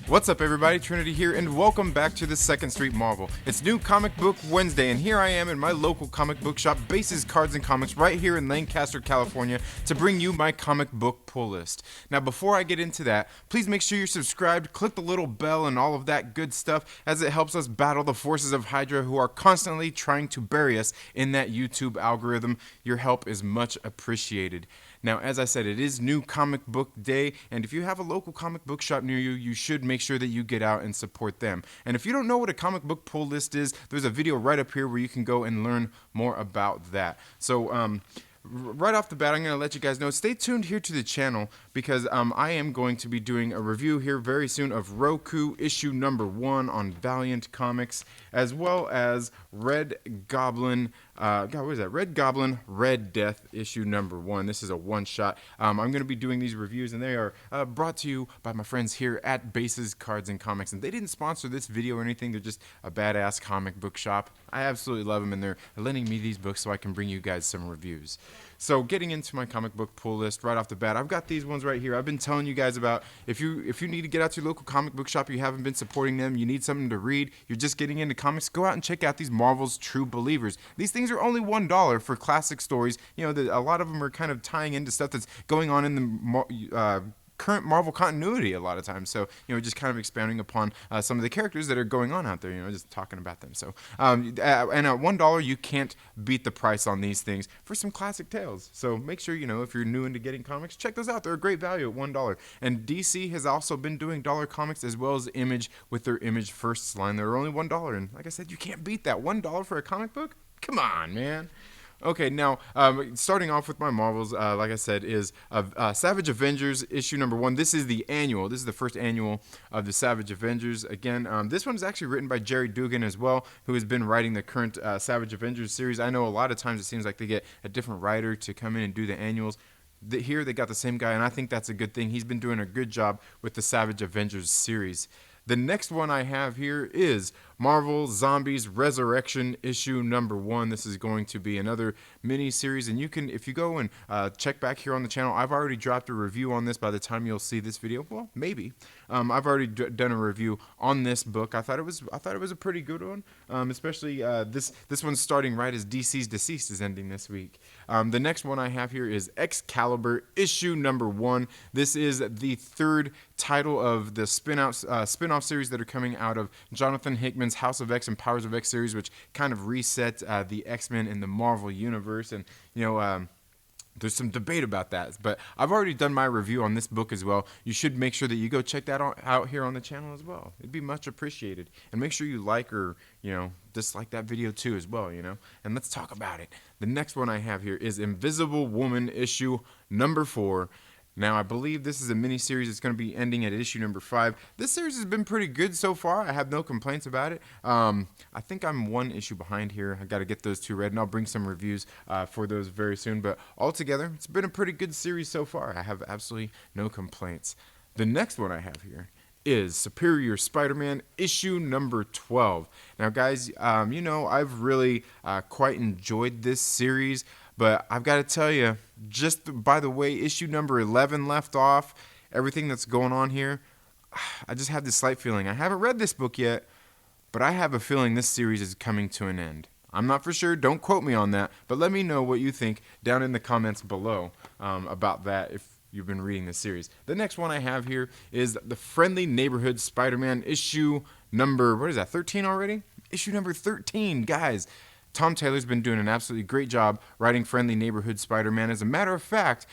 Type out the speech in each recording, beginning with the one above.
What's up everybody, Trinity here, and welcome back to the 2nd Street Marvel. It's New Comic Book Wednesday, and here I am in my local comic book shop, Bases Cards and Comics, right here in Lancaster, California, to bring you my comic book pull list. Now before I get into that, please make sure you're subscribed, click the little bell and all of that good stuff, as it helps us battle the forces of Hydra who are constantly trying to bury us in that YouTube algorithm. Your help is much appreciated. Now, as I said, it is New Comic Book Day, and if you have a local comic book shop near you, you should make sure that you get out and support them. And if you don't know what a comic book pull list is, there's a video right up here where you can go and learn more about that. So, right off the bat, I'm going to let you guys know, stay tuned here to the channel because I am going to be doing a review here very soon of Roku issue number 1 on Valiant Comics, as well as Red Goblin, Red Goblin, Red Death issue number 1. This is a one-shot. I'm going to be doing these reviews, and they are brought to you by my friends here at Bases Cards and Comics, and they didn't sponsor this video or anything. They're just a badass comic book shop. I absolutely love them, and they're lending me these books so I can bring you guys some reviews. So getting into my comic book pull list right off the bat, I've got these ones right here. I've been telling you guys about if you need to get out to your local comic book shop, you haven't been supporting them, you need something to read, you're just getting into comics, go out and check out these Marvel's True Believers. These things are only $1 for classic stories. You know, a lot of them are kind of tying into stuff that's going on in the current Marvel continuity a lot of times, so you know, just kind of expounding upon some of the characters that are going on out there, you know, just talking about them. So and at $1 you can't beat the price on these things for some classic tales. So make sure, you know, if you're new into getting comics, check those out. They're a great value at $1. And DC has also been doing dollar comics as well as Image with their Image Firsts line. They're only $1, and like I said, you can't beat that. $1 for a comic book? Come on, man. Okay, now, starting off with my Marvels, like I said, is Savage Avengers issue number 1. This is the annual. This is the first annual of the Savage Avengers. Again, this one is actually written by Jerry Dugan as well, who has been writing the current Savage Avengers series. I know a lot of times it seems like they get a different writer to come in and do the annuals. Here they got the same guy, and I think that's a good thing. He's been doing a good job with the Savage Avengers series. The next one I have here is Marvel Zombies Resurrection issue number 1. This is going to be another mini-series, and you can, if you go and check back here on the channel, I've already dropped a review on this by the time you'll see this video. Well, maybe. I've already done a review on this book. I thought it was a pretty good one, especially this one's starting right as DCeased is ending this week. The next one I have here is Excalibur issue number 1. This is the 3rd title of the spin-off series that are coming out of Jonathan Hickman's House of X and Powers of X series, which kind of reset the X-Men in the Marvel universe. And you know, there's some debate about that, but I've already done my review on this book as well. You should make sure that you go check that out here on the channel as well. It'd be much appreciated. And make sure you like or, you know, dislike that video too as well, you know. And let's talk about it. The next one I have here is Invisible Woman issue number 4. Now, I believe this is a mini-series that's going to be ending at issue number 5. This series has been pretty good so far. I have no complaints about it. I think I'm 1 issue behind here. I got to get those 2 read, and I'll bring some reviews for those very soon. But altogether, it's been a pretty good series so far. I have absolutely no complaints. The next one I have here is Superior Spider-Man issue number 12. Now, guys, you know, I've really quite enjoyed this series. But I've got to tell you, just by the way issue number 11 left off, everything that's going on here, I just have this slight feeling. I haven't read this book yet, but I have a feeling this series is coming to an end. I'm not for sure. Don't quote me on that. But let me know what you think down in the comments below about that if you've been reading this series. The next one I have here is The Friendly Neighborhood Spider-Man issue number, what is that, 13 already? Issue number 13, guys. Tom Taylor's been doing an absolutely great job writing Friendly Neighborhood Spider-Man. As a matter of fact,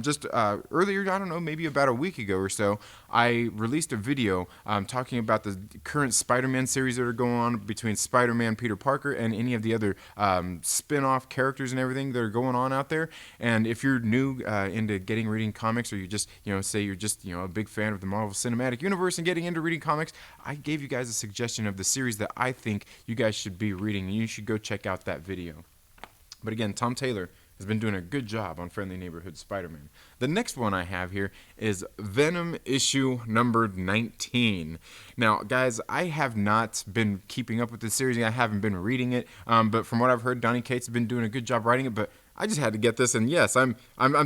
just earlier, I don't know, maybe about a week ago or so, I released a video talking about the current Spider-Man series that are going on between Spider-Man, Peter Parker, and any of the other spin-off characters and everything that are going on out there. And if you're new into reading comics, or you just, you know, say you're just, you know, a big fan of the Marvel Cinematic Universe and getting into reading comics, I gave you guys a suggestion of the series that I think you guys should be reading, and you should go check out that video. But again, Tom Taylor has been doing a good job on Friendly Neighborhood Spider-Man. The next one I have here is Venom issue number 19. Now, guys, I have not been keeping up with this series. I haven't been reading it, but from what I've heard, Donny Cates has been doing a good job writing it. But I just had to get this, and yes, I'm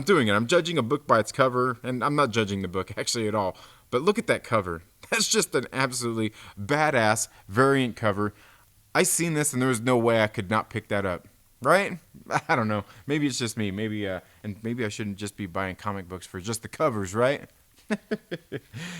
doing it. I'm judging a book by its cover, and I'm not judging the book actually at all. But look at that cover. That's just an absolutely badass variant cover. I seen this, and there was no way I could not pick that up. Right? I don't know. Maybe it's just me. Maybe and maybe I shouldn't just be buying comic books for just the covers, right?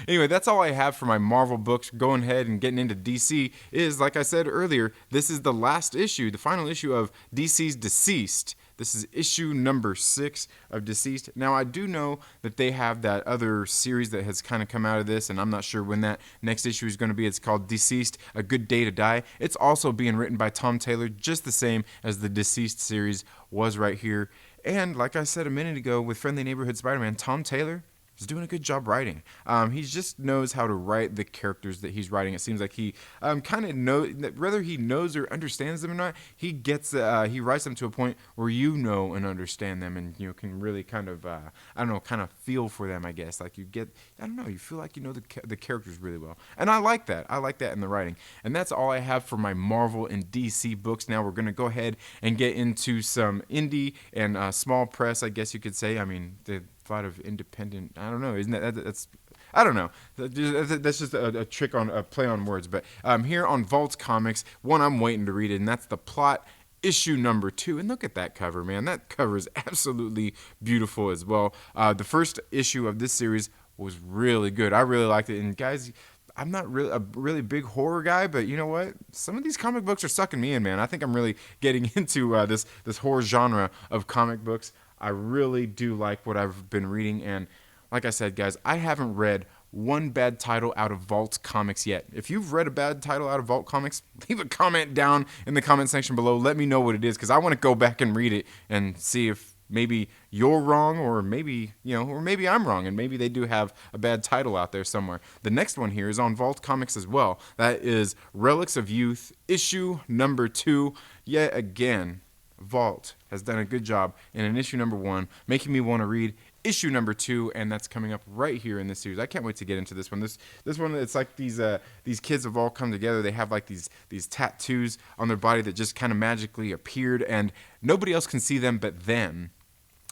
Anyway, that's all I have for my Marvel books. Going ahead and getting into DC is, like I said earlier, this is the last issue, the final issue of DC's DCeased. This is issue number 6 of DCeased. Now, I do know that they have that other series that has kind of come out of this, and I'm not sure when that next issue is going to be. It's called DCeased, A Good Day to Die. It's also being written by Tom Taylor, just the same as the DCeased series was right here. And like I said a minute ago with Friendly Neighborhood Spider-Man, Tom Taylor is doing a good job writing. He just knows how to write the characters that he's writing. It seems like he kind of knows, whether he knows or understands them or not, he writes them to a point where you know and understand them, and you can really kind of, kind of feel for them, I guess. Like you feel like you know the characters really well. And I like that. I like that in the writing. And that's all I have for my Marvel and DC books. Now we're going to go ahead and get into some indie and small press, I guess you could say. I mean, the thought of independent, I don't know, isn't that's I don't know, that's just a trick on a play on words. But here on Vault Comics, one I'm waiting to read it, and that's The Plot, issue number 2. And look at that cover, man. That cover is absolutely beautiful as well. The first issue of this series was really good. I really liked it. And guys, I'm not really a really big horror guy, but you know what? Some of these comic books are sucking me in, man. I think I'm really getting into this horror genre of comic books. I really do like what I've been reading, and like I said, guys, I haven't read one bad title out of Vault Comics yet. If you've read a bad title out of Vault Comics, leave a comment down in the comment section below. Let me know what it is, because I want to go back and read it and see if maybe you're wrong, or maybe I'm wrong, and maybe they do have a bad title out there somewhere. The next one here is on Vault Comics as well. That is Relics of Youth, issue number 2. Yet again, Vault has done a good job in issue number 1, making me want to read issue number 2, and that's coming up right here in this series. I can't wait to get into this one. This one, it's like these kids have all come together. They have like these tattoos on their body that just kind of magically appeared, and nobody else can see them but them.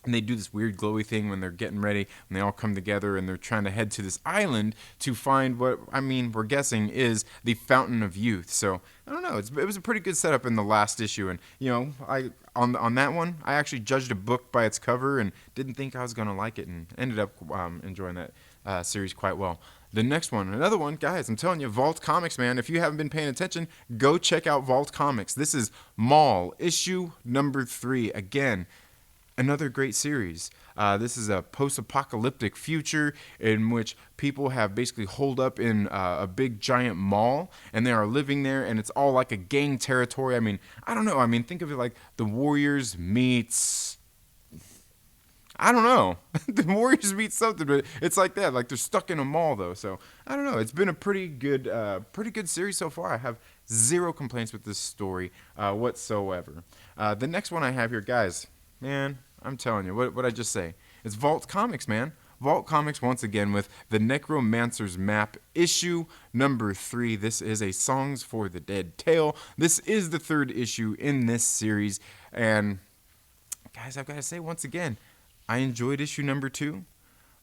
And they do this weird glowy thing when they're getting ready, and they all come together, and they're trying to head to this island to find what, we're guessing is the Fountain of Youth. So, I don't know, it was a pretty good setup in the last issue, and, on that one, I actually judged a book by its cover and didn't think I was going to like it, and ended up enjoying that series quite well. The next one, another one, guys, I'm telling you, Vault Comics, man. If you haven't been paying attention, go check out Vault Comics. This is Maul, issue number 3. Again, another great series. This is a post-apocalyptic future in which people have basically holed up in a big giant mall, and they are living there, and it's all like a gang territory. I don't know. Think of it like the Warriors meets, I don't know. The Warriors meet something, but it's like that. Like they're stuck in a mall, though. So I don't know. It's been a pretty good series so far. I have zero complaints with this story whatsoever. The next one I have here, guys. Man, I'm telling you, what I just say? It's Vault Comics, man. Vault Comics once again with the Necromancer's Map, issue number 3. This is a Songs for the Dead tale. This is the 3rd issue in this series. And, guys, I've got to say once again, I enjoyed issue number 2.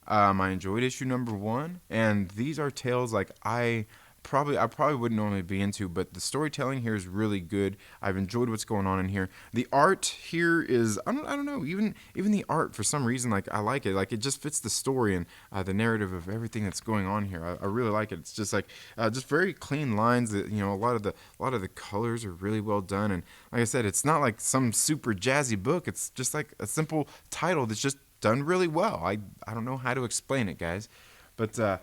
I enjoyed issue number 1. And these are tales like I probably wouldn't normally be into, but the storytelling here is really good. I've enjoyed what's going on in here. The art here is, I don't know, even the art, for some reason, like, I like it. Like, it just fits the story and the narrative of everything that's going on here. I really like it. It's just like, just very clean lines. That, a lot of the colors are really well done. And like I said, it's not like some super jazzy book. It's just like a simple title that's just done really well. I don't know how to explain it, guys. But,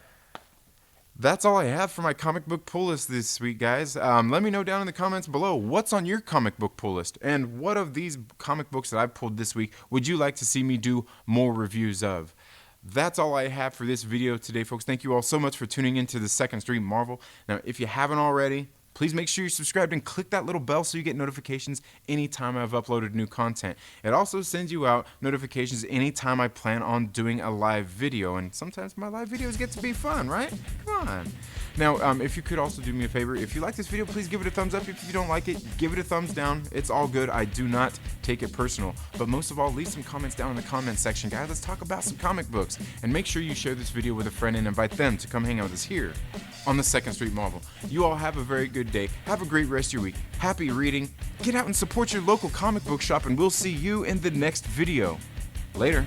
that's all I have for my comic book pull list this week, guys. Let me know down in the comments below what's on your comic book pull list, and what of these comic books that I pulled this week would you like to see me do more reviews of. That's all I have for this video today, folks. Thank you all so much for tuning into the Second Street Marvel. Now, if you haven't already, please make sure you're subscribed and click that little bell so you get notifications anytime I've uploaded new content. It also sends you out notifications anytime I plan on doing a live video, and sometimes my live videos get to be fun, right? Come on. Now, if you could also do me a favor, if you like this video, please give it a thumbs up. If you don't like it, give it a thumbs down. It's all good. I do not take it personal. But most of all, leave some comments down in the comments section, guys. Let's talk about some comic books. And make sure you share this video with a friend and invite them to come hang out with us here on the 2nd Street Marvel. You all have a very good day. Have a great rest of your week. Happy reading. Get out and support your local comic book shop, and we'll see you in the next video. Later.